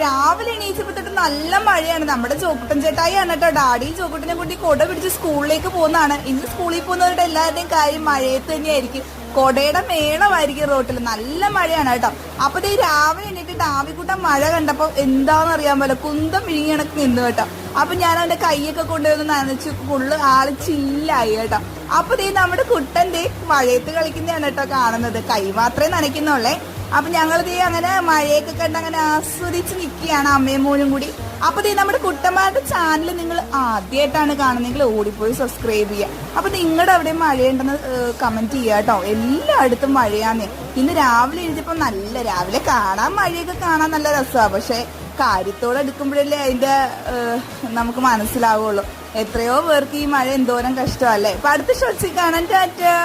രാവിലെ എണീച്ചപ്പോ തൊട്ട് നല്ല മഴയാണ്. നമ്മുടെ ചോക്കുട്ടൻ ചേട്ടായിയാണ് കേട്ടോ. ഡാഡിയും ചോക്കുട്ടനെ കൂട്ടി കൊട പിടിച്ച് സ്കൂളിലേക്ക് പോകുന്നതാണ്. ഇന്ന് സ്കൂളിൽ പോകുന്നവരുടെ എല്ലാവരുടെയും കാര്യം മഴയത്ത് തന്നെയായിരിക്കും. കൊടയുടെ മേളമായിരിക്കും റോട്ടിൽ. നല്ല മഴയാണ് കേട്ടോ. അപ്പൊ ഈ രാവിലെ എണീറ്റ് ഡാവിക്കുട്ടൻ മഴ കണ്ടപ്പോ എന്താന്ന് അറിയാൻ പോലെ കുന്തം വിഴുങ്ങി കണക്ക് നിന്ന് കേട്ടോ. അപ്പൊ ഞാൻ അവന്റെ കൈയൊക്കെ കൊണ്ടുവന്ന് നനച്ച് ഫുള്ള് ആള് ചില്ലായി കേട്ടോ. അപ്പൊ നമ്മുടെ കുട്ടൻ മഴയത്ത് കളിക്കുന്നതാണ് കേട്ടോ കാണുന്നത്. കൈ മാത്രമേ നനയ്ക്കുന്നുള്ളേ. അപ്പൊ ഞങ്ങൾ അങ്ങനെ മഴയൊക്കെ കണ്ട് അങ്ങനെ ആസ്വദിച്ച് നിൽക്കുകയാണ് അമ്മയും മോനും കൂടി. അപ്പൊ നമ്മുടെ കുട്ടന്മാരുടെ ചാനൽ നിങ്ങൾ ആദ്യമായിട്ടാണ് കാണുന്നതെങ്കിൽ ഓടിപ്പോയി സബ്സ്ക്രൈബ് ചെയ്യുക. അപ്പൊ നിങ്ങളുടെ അവിടെ മഴയുണ്ടെന്ന് കമന്റ് ചെയ്യുക കേട്ടോ. എല്ലായിടത്തും മഴയാന്നേ. ഇന്ന് രാവിലെ എഴുതിയപ്പോ രാവിലെ കാണാൻ മഴയൊക്കെ കാണാൻ നല്ല രസമാണ്. പക്ഷെ കാര്യത്തോടെ എടുക്കുമ്പോഴല്ലേ അതിന്റെ നമുക്ക് മനസ്സിലാവുള്ളൂ. എത്രയോ പേർക്ക് ഈ മഴ എന്തോരം കഷ്ടമല്ലേ. അപ്പൊ അടുത്ത ഷോട്ട്സിൽ കാണാൻ ടാറ്റാ.